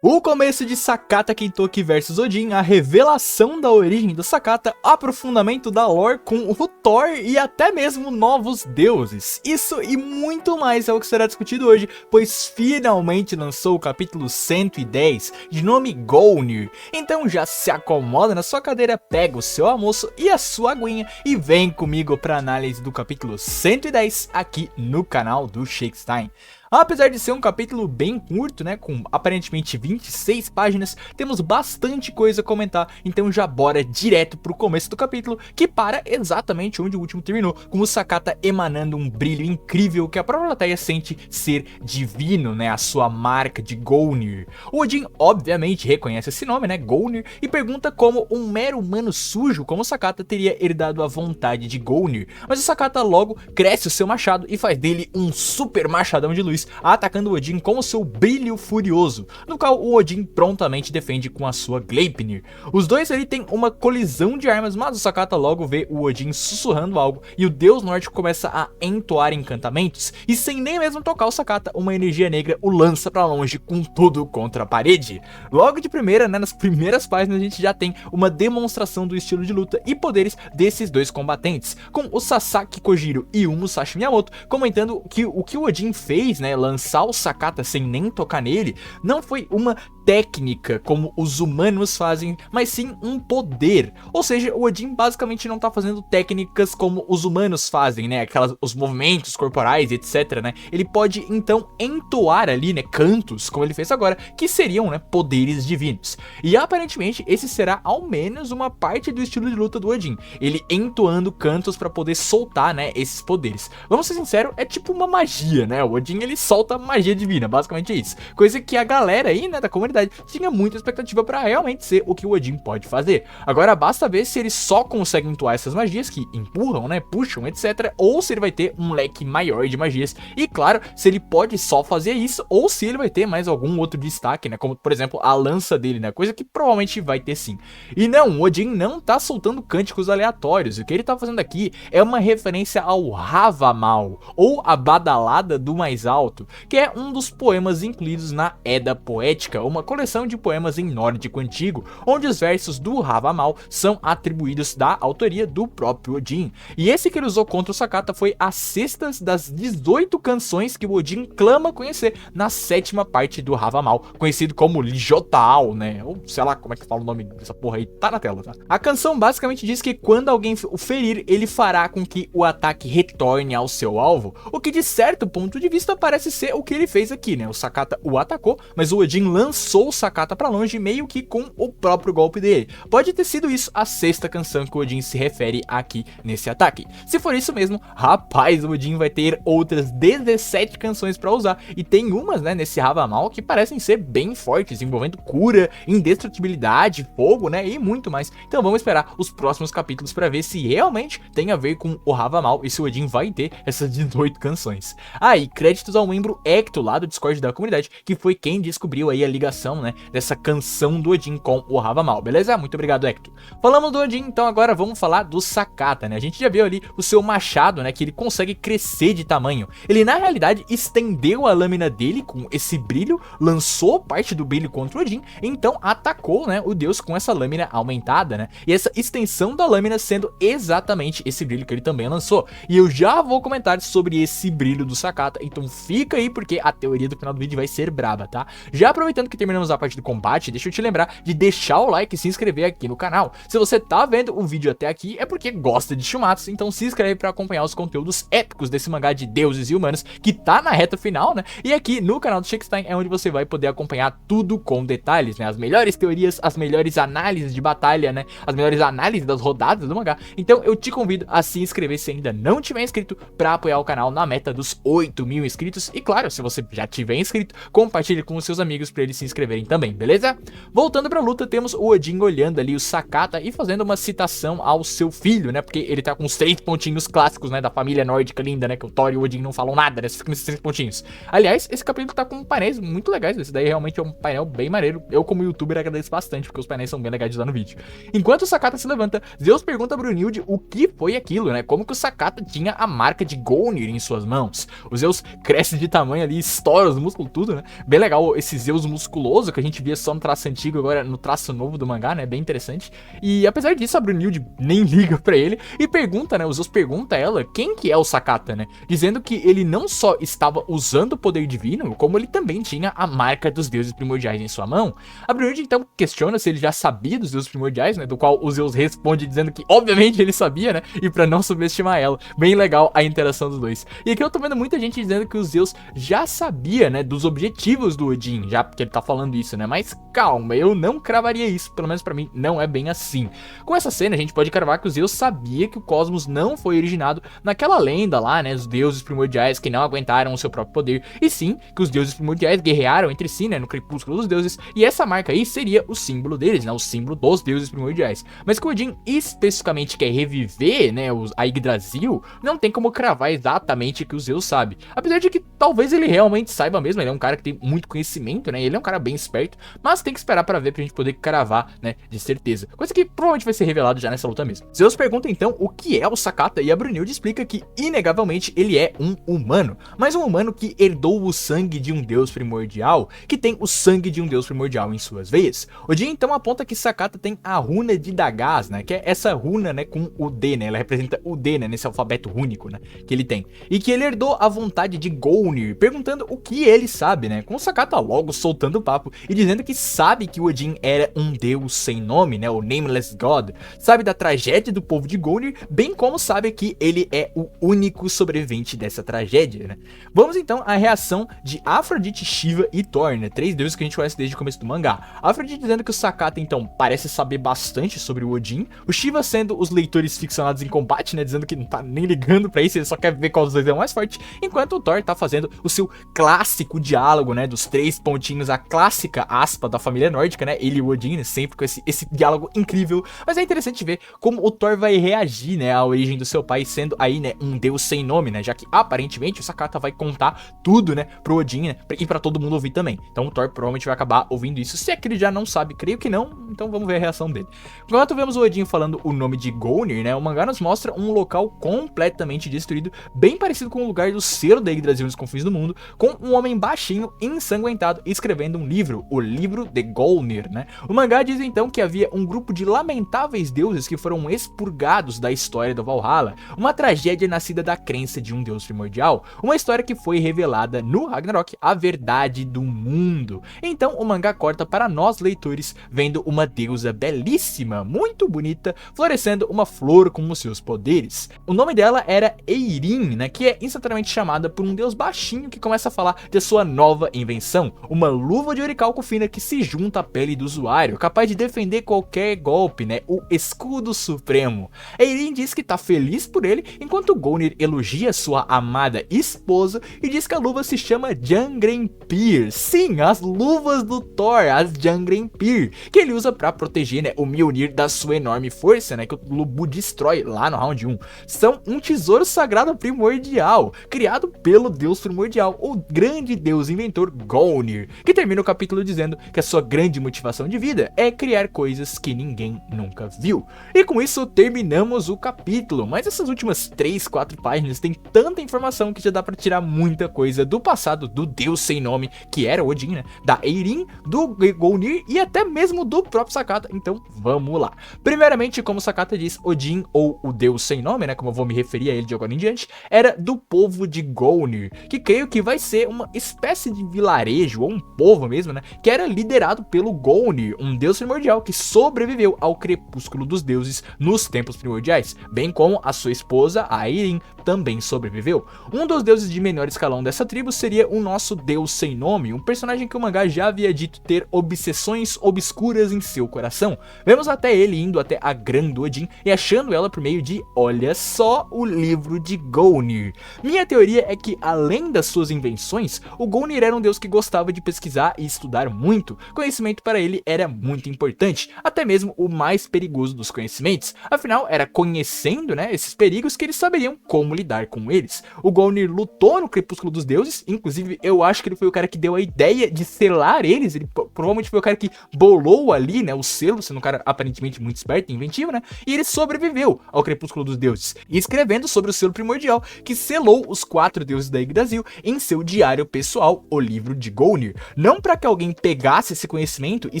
O começo de Sakata Kentoki vs Odin, a revelação da origem do Sakata, aprofundamento da lore com o Thor e até mesmo novos deuses. Isso e muito mais é o que será discutido hoje, pois finalmente lançou o capítulo 110, de nome Golnir. Então já se acomoda na sua cadeira, pega o seu almoço e a sua aguinha e vem comigo para análise do capítulo 110 aqui no canal do Shakestein. Apesar de ser um capítulo bem curto, né, com aparentemente 26 páginas, temos bastante coisa a comentar, então já bora direto pro começo do capítulo, que para exatamente onde o último terminou, com o Sakata emanando um brilho incrível que a própria plateia sente ser divino, né, a sua marca de Golnir. O Odin obviamente reconhece esse nome, né, Golnir, e pergunta como um mero humano sujo como o Sakata teria herdado a vontade de Golnir, mas o Sakata logo cresce o seu machado e faz dele um super machadão de luz, atacando o Odin com o seu brilho furioso, no qual o Odin prontamente defende com a sua Gleipnir. Os dois ali têm uma colisão de armas, mas o Sakata logo vê o Odin sussurrando algo e o deus nórdico começa a entoar encantamentos e sem nem mesmo tocar o Sakata, uma energia negra o lança pra longe com tudo contra a parede. Logo de primeira, né, nas primeiras páginas a gente já tem uma demonstração do estilo de luta e poderes desses dois combatentes, com o Sasaki Kojiro e o Musashi Miyamoto comentando que o que o Odin fez, né, lançar o Sakata sem nem tocar nele, não foi uma técnica como os humanos fazem, mas sim um poder. Ou seja, o Odin basicamente não tá fazendo técnicas como os humanos fazem, né, os movimentos corporais, etc, né. Ele pode então entoar ali, né, cantos, como ele fez agora, que seriam, né, poderes divinos. E aparentemente esse será ao menos uma parte do estilo de luta do Odin, ele entoando cantos para poder soltar, né, esses poderes. Vamos ser sinceros, é tipo uma magia, né, o Odin ele solta magia divina, basicamente é isso. Coisa que a galera aí, né, da comunidade tinha muita expectativa para realmente ser o que o Odin pode fazer. Agora basta ver se ele só consegue entoar essas magias que empurram, né, puxam, etc, ou se ele vai ter um leque maior de magias. E claro, se ele pode só fazer isso ou se ele vai ter mais algum outro destaque, né, como por exemplo a lança dele, né, coisa que provavelmente vai ter sim. E não, o Odin não tá soltando cânticos aleatórios. O que ele tá fazendo aqui é uma referência ao Havamal, ou a Badalada do Mais Alto, que é um dos poemas incluídos na Edda Poética, uma coleção de poemas em nórdico antigo, onde os versos do Havamal são atribuídos da autoria do próprio Odin. E esse que ele usou contra o Sakata foi a sexta das 18 canções que o Odin clama conhecer na sétima parte do Havamal, conhecido como Ljotal, né, ou sei lá como é que fala o nome dessa porra aí, tá na tela, tá? A canção basicamente diz que quando alguém o ferir, ele fará com que o ataque retorne ao seu alvo, o que de certo ponto de vista parece ser o que ele fez aqui, né, o Sakata o atacou, mas o Odin lançou o Sakata pra longe meio que com o próprio golpe dele. Pode ter sido isso a sexta canção que o Odin se refere aqui nesse ataque. Se for isso mesmo, rapaz, o Odin vai ter outras 17 canções pra usar, e tem umas, né, nesse Havamal que parecem ser bem fortes, envolvendo cura, indestrutibilidade, fogo, né, e muito mais. Então vamos esperar os próximos capítulos pra ver se realmente tem a ver com o Havamal e se o Odin vai ter essas 18 canções. E créditos ao membro Ecto lá do Discord da comunidade, que foi quem descobriu aí a ligação, né, dessa canção do Odin com o Havamal, beleza? Muito obrigado, Ecto. Falamos do Odin, então agora vamos falar do Sakata, né? A gente já viu ali o seu machado, né, que ele consegue crescer de tamanho. Ele na realidade estendeu a lâmina dele com esse brilho, lançou parte do brilho contra o Odin, então atacou, né, o deus com essa lâmina aumentada, né? E essa extensão da lâmina sendo exatamente esse brilho que ele também lançou. E eu já vou comentar sobre esse brilho do Sakata, então fica aí porque a teoria do final do vídeo vai ser braba, tá? Já aproveitando que terminamos a parte do combate, deixa eu te lembrar de deixar o like e se inscrever aqui no canal. Se você tá vendo o vídeo até aqui é porque gosta de Shumatsu, então se inscreve para acompanhar os conteúdos épicos desse mangá de deuses e humanos que tá na reta final, né? E aqui no canal do Shakestein é onde você vai poder acompanhar tudo com detalhes, né? As melhores teorias, as melhores análises de batalha, né? As melhores análises das rodadas do mangá. Então eu te convido a se inscrever se ainda não tiver inscrito para apoiar o canal na meta dos 8.000 inscritos. E claro, se você já tiver inscrito, compartilhe com os seus amigos para eles se inscreverem também, beleza? Voltando pra luta, temos o Odin olhando ali o Sakata e fazendo uma citação ao seu filho, né, porque ele tá com os 3 pontinhos clássicos, né, da família nórdica linda, né, que o Thor e o Odin não falam nada, né, ficam nesses 3 pontinhos. Aliás, esse capítulo tá com painéis muito legais, esse daí realmente é um painel bem maneiro, eu como youtuber agradeço bastante, porque os painéis são bem legais de usar no vídeo. Enquanto o Sakata se levanta, Zeus pergunta a Brunhilde o que foi aquilo, né, como que o Sakata tinha a marca de Golnir em suas mãos. O Zeus cresce cresce de tamanho ali, estoura os músculos, tudo, né? Bem legal esse Zeus musculoso que a gente via só no traço antigo, agora no traço novo do mangá, né? Bem interessante. E apesar disso, a Brunilde nem liga pra ele e pergunta, né? O Zeus pergunta a ela quem que é o Sakata, né? Dizendo que ele não só estava usando o poder divino, como ele também tinha a marca dos deuses primordiais em sua mão. A Brunilde então questiona se ele já sabia dos deuses primordiais, né? Do qual o Zeus responde dizendo que obviamente ele sabia, né? E pra não subestimar ela. Bem legal a interação dos dois. E aqui eu tô vendo muita gente dizendo que o Zeus já sabia, né? Dos objetivos do Odin, já porque ele tá falando isso, né? Mas calma, eu não cravaria isso, pelo menos pra mim não é bem assim. Com essa cena a gente pode cravar que o Zeus sabia que o cosmos não foi originado naquela lenda lá, né? Os deuses primordiais que não aguentaram o seu próprio poder, e sim que os deuses primordiais guerrearam entre si, né? No crepúsculo dos deuses, e essa marca aí seria o símbolo deles, né? O símbolo dos deuses primordiais. Mas que o Odin especificamente quer reviver, né? A Yggdrasil, não tem como cravar exatamente o que o Zeus sabe. Apesar de que talvez ele realmente saiba mesmo, ele é um cara que tem muito conhecimento, né? Ele é um cara bem esperto, mas tem que esperar pra ver pra gente poder cravar, né? De certeza. Coisa que provavelmente vai ser revelado já nessa luta mesmo. Zeus pergunta então o que é o Sakata e a Brunilde explica que inegavelmente ele é um humano, mas um humano que herdou o sangue de um deus primordial, que tem o sangue de um deus primordial em suas veias. Odin então aponta que Sakata tem a runa de Dagaz, né? Que é essa runa, né? Com o D, né? Ela representa o D, né? Nesse alfabeto rúnico, né? Que ele tem. E que ele herdou a vontade de Gonir, perguntando o que ele sabe, né? Com o Sakata logo soltando o papo e dizendo que sabe que o Odin era um deus sem nome, né? O Nameless God. Sabe da tragédia do povo de Gonir, bem como sabe que ele é o único sobrevivente dessa tragédia, né? Vamos então à reação de Afrodite, Shiva e Thor, né? 3 deuses que a gente conhece desde o começo do mangá. Afrodite dizendo que o Sakata então parece saber bastante sobre o Odin, o Shiva sendo os leitores ficcionados em combate, né? Dizendo que não tá nem ligando pra isso, ele só quer ver qual dos dois é o mais forte, enquanto o Thor tá fazendo o seu clássico diálogo, né? Dos 3 pontinhos, a clássica aspa da família nórdica, né? Ele e o Odin, né? Sempre com esse diálogo incrível, mas é interessante ver como o Thor vai reagir, né? À origem do seu pai sendo aí, né? Um deus sem nome, né? Já que aparentemente o Sakata vai contar tudo, né? Pro Odin, né? E pra todo mundo ouvir também. Então o Thor provavelmente vai acabar ouvindo isso, se é que ele já não sabe, creio que não, então vamos ver a reação dele. Enquanto vemos o Odin falando o nome de Gonir, né? O mangá nos mostra um local completamente destruído, bem parecido com o lugar do selo da Yggdrasil nos confins do mundo, com um homem baixinho, ensanguentado, escrevendo um livro, o livro de Gonir, né? O mangá diz então que havia um grupo de lamentáveis deuses que foram expurgados da história do Valhalla, uma tragédia nascida da crença de um deus primordial, uma história que foi revelada no Ragnarok, a verdade do mundo. Então o mangá corta para nós leitores, vendo uma deusa belíssima, muito bonita, florescendo uma flor com os seus poderes. O nome dela era Eirin, né, que é instantaneamente chamada por um deus baixinho que começa a falar de sua nova invenção, uma luva de oricalco fina que se junta à pele do usuário, capaz de defender qualquer golpe, né, o escudo supremo. Eirin diz que tá feliz por ele, enquanto Gonir elogia sua amada esposa e diz que a luva se chama Jangrenpyr. Sim, as luvas do Thor, as Jangrenpyr, que ele usa pra proteger, né, o Mjolnir da sua enorme força, né, que o Lubu destrói lá no round 1. São um tesouro sagrado primordial, criado pelo deus primordial, o grande deus inventor Gonir, que termina o capítulo dizendo que a sua grande motivação de vida é criar coisas que ninguém nunca viu. E com isso terminamos o capítulo, mas essas últimas 3, 4 páginas tem tanta informação que já dá pra tirar muita coisa do passado do deus sem nome, que era Odin, né, da Eirin, do Gonir e até mesmo do próprio Sakata. Então vamos lá. Primeiramente, como Sakata diz, Odin, ou o deus sem nome, né, como eu vou me referir a ele de agora em diante, era do povo de Gonir, que creio que vai ser uma espécie de vilarejo, ou um povo mesmo, né, que era liderado pelo Gonir, um deus primordial que sobreviveu ao crepúsculo dos deuses nos tempos primordiais, bem como a sua esposa, a Eirin, também sobreviveu. Um dos deuses de menor escalão dessa tribo seria o nosso deus sem nome, um personagem que o mangá já havia dito ter obsessões obscuras em seu coração. Vemos até ele indo até a Gran do Odin e achando ela por meio de, olha só, o livro de Gonir. Minha teoria é que, além das suas invenções, o Gonir era um deus que gostava de pesquisar e estudar muito. Conhecimento para ele era muito importante, até mesmo o mais perigoso dos conhecimentos. Afinal, era conhecendo, né, esses perigos que eles saberiam como lidar com eles. O Gonir lutou no crepúsculo dos deuses, inclusive eu acho que ele foi o cara que deu a ideia de selar eles, ele provavelmente foi o cara que bolou ali, né, o selo, sendo um cara aparentemente muito esperto e inventivo, né, e ele sobreviveu ao crepúsculo dos deuses, e escrevendo sobre o selo primordial que selou os 4 deuses da Yggdrasil Yggdrasil em seu diário pessoal, o livro de Gonir. Não para que alguém pegasse esse conhecimento e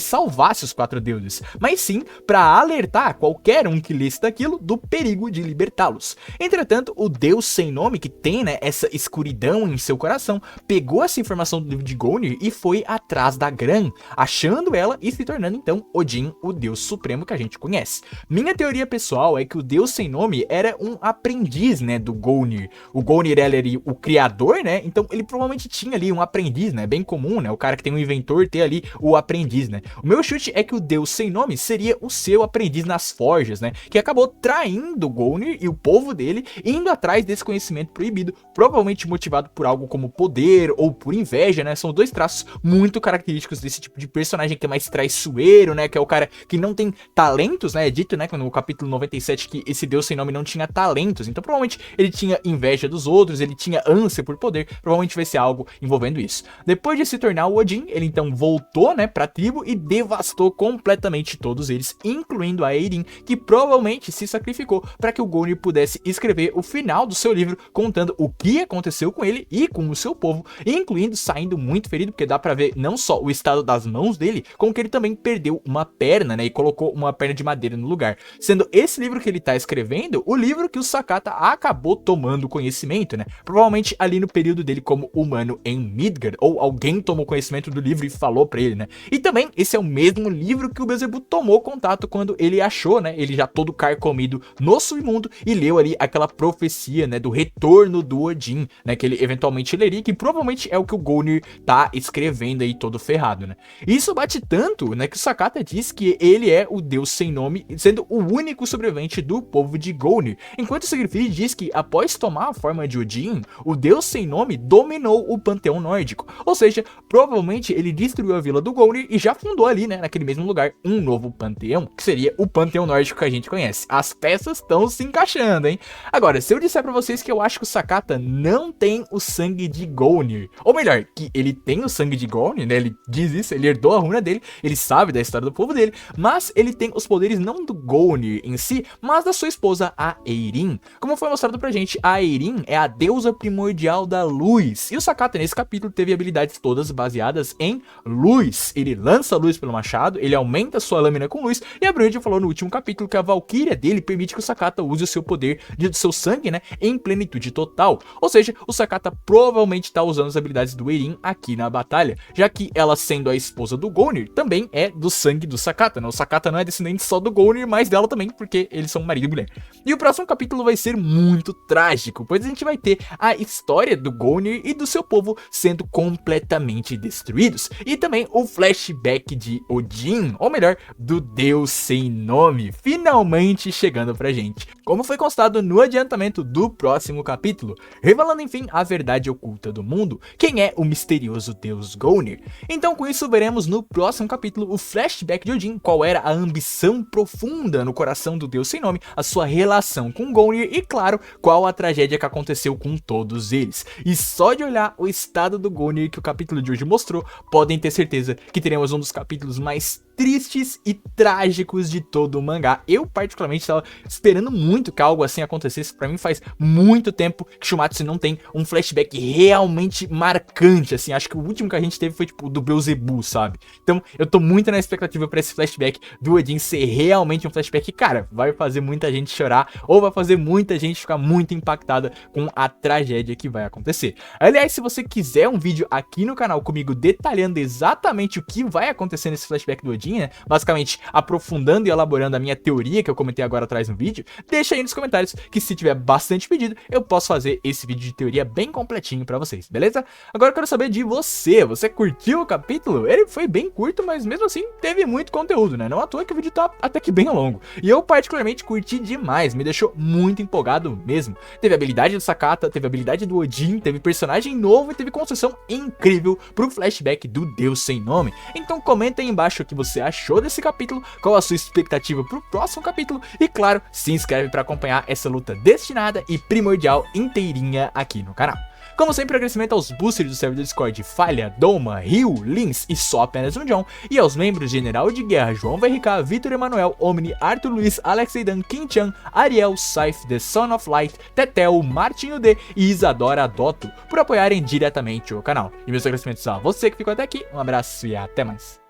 salvasse os 4 deuses, mas sim para alertar qualquer um que lesse daquilo do perigo de libertá-los. Entretanto, o Deus sem nome, que tem, né, essa escuridão em seu coração, pegou essa informação do livro de Gonir e foi atrás da Gran, achando ela e se tornando então Odin, o Deus supremo que a gente conhece. Minha teoria pessoal é que o Deus sem nome era um aprendiz, né, do Gonir. O Gonir era o criador, né, então ele provavelmente tinha ali um aprendiz, né, bem comum, né, o cara que tem um inventor ter ali o aprendiz, né. O meu chute é que o Deus sem nome seria o seu aprendiz nas forjas, né, que acabou traindo o Gonir e o povo dele, indo atrás desse conhecimento proibido, provavelmente motivado por algo como poder ou por inveja, né, são 2 traços muito característicos desse tipo de personagem que é mais traiçoeiro, né, que é o cara que não tem talentos, né, é dito, né, no capítulo 97 que esse Deus sem nome não tinha talentos, então provavelmente ele tinha inveja dos outros, ele tinha ânsia por poder, provavelmente vai ser algo envolvendo isso. Depois de se tornar o Odin, ele então voltou, né, pra tribo e devastou completamente todos eles, incluindo a Eirin, que provavelmente se sacrificou para que o Gonir pudesse escrever o final do seu livro, contando o que aconteceu com ele e com o seu povo, incluindo saindo muito ferido, porque dá pra ver não só o estado das mãos dele, como que ele também perdeu uma perna, né, e colocou uma perna de madeira no lugar, sendo esse livro que ele tá escrevendo o livro que o Sakata acabou tomando conhecimento, né, provavelmente ali no período dele como humano em Midgard, ou alguém tomou conhecimento do livro e falou pra ele, né, e também esse é o mesmo livro que o Beelzebub tomou contato quando ele achou, né, ele já todo carcomido no submundo e leu ali aquela profecia, né, do retorno do Odin, né, que ele eventualmente leria, que provavelmente é o que o Gonir tá escrevendo aí todo ferrado, né. Isso bate tanto, né, que o Sakata diz que ele é o Deus sem nome, sendo o único sobrevivente do povo de Gonir, enquanto o Siegfried diz que após tomar a forma de Odin, o Deus sem nome dominou o panteão nórdico, ou seja, provavelmente ele destruiu a vila do Gonir e já fundou ali, né, naquele mesmo lugar, um novo panteão, que seria o panteão nórdico que a gente conhece. As peças estão se encaixando, hein? Agora, se eu disser pra vocês que eu acho que o Sakata não tem o sangue de Gonir, ou melhor, que ele tem o sangue de Gonir, né, ele diz isso, ele herdou a runa dele, ele sabe da história do povo dele, mas ele tem os poderes não do Gonir em si, mas da sua esposa, a Eirin. Como foi mostrado pra gente, a Eirin é a deusa primordial da luz, e o Sakata nesse capítulo teve habilidades todas baseadas em luz. Ele lança luz pelo machado, ele aumenta sua lâmina com luz, e a Brand falou no último capítulo que a Valkyria dele permite que o Sakata use o seu poder do seu sangue, né, em plenitude total. Ou seja, o Sakata provavelmente tá usando as habilidades do Eirin aqui na batalha, já que ela sendo a esposa do Gonir, também é do sangue do Sakata, né? O Sakata não é descendente só do Gonir, mas dela também, porque eles são marido e mulher. E o próximo capítulo vai ser muito trágico, pois a gente vai ter a história do Gonir e do seu povo sendo completamente destruídos, e também o flashback de Odin, ou melhor, do Deus sem nome, finalmente chegando pra gente, como foi constado no adiantamento do próximo capítulo, revelando enfim a verdade oculta do mundo, quem é o misterioso deus Gonir. Então com isso veremos no próximo capítulo o flashback de Odin, qual era a ambição profunda no coração do deus sem nome, a sua relação com Gonir e claro, qual a tragédia que aconteceu com todos eles. E só de olhar o estado do Gonir que o capítulo de hoje mostrou, podem ter certeza que teremos um dos capítulos mais tristes e trágicos de todo o mangá. Eu particularmente estava esperando muito que algo assim acontecesse. Pra mim faz muito tempo que Shumatsu não tem um flashback realmente marcante, assim, acho que o último que a gente teve foi tipo do Beelzebub, sabe? Então eu tô muito na expectativa pra esse flashback do Odin ser realmente um flashback que, cara, vai fazer muita gente chorar ou vai fazer muita gente ficar muito impactada com a tragédia que vai acontecer. Aliás, se você quiser um vídeo aqui no canal comigo detalhando exatamente o que vai acontecer nesse flashback do Odin, né? Basicamente aprofundando e elaborando a minha teoria que eu comentei agora atrás no vídeo, deixa aí nos comentários que se tiver bastante pedido, eu posso fazer esse vídeo de teoria bem completinho pra vocês, beleza? Agora eu quero saber de você curtiu o capítulo? Ele foi bem curto, mas mesmo assim teve muito conteúdo, né? Não à toa que o vídeo tá até que bem longo. E eu particularmente curti demais, me deixou muito empolgado mesmo. Teve a habilidade do Sakata, teve a habilidade do Odin, teve personagem novo e teve construção incrível pro flashback do Deus Sem Nome. Então comenta aí embaixo o que você achou desse capítulo, qual a sua expectativa pro próximo capítulo e claro, se inscreve para acompanhar essa luta destinada e primordial inteirinha aqui no canal. Como sempre, agradecimento aos boosters do servidor Discord Falha, Doma, Rio, Lins e só apenas um John, e aos membros General de Guerra João VRK, Vitor Emanuel, Omni, Arthur Luiz, Alex Aidan, Kim Chan, Ariel, Saif, The Son of Light, Tetel, Martinho D e Isadora Dotto por apoiarem diretamente o canal. E meus agradecimentos a você que ficou até aqui, um abraço e até mais.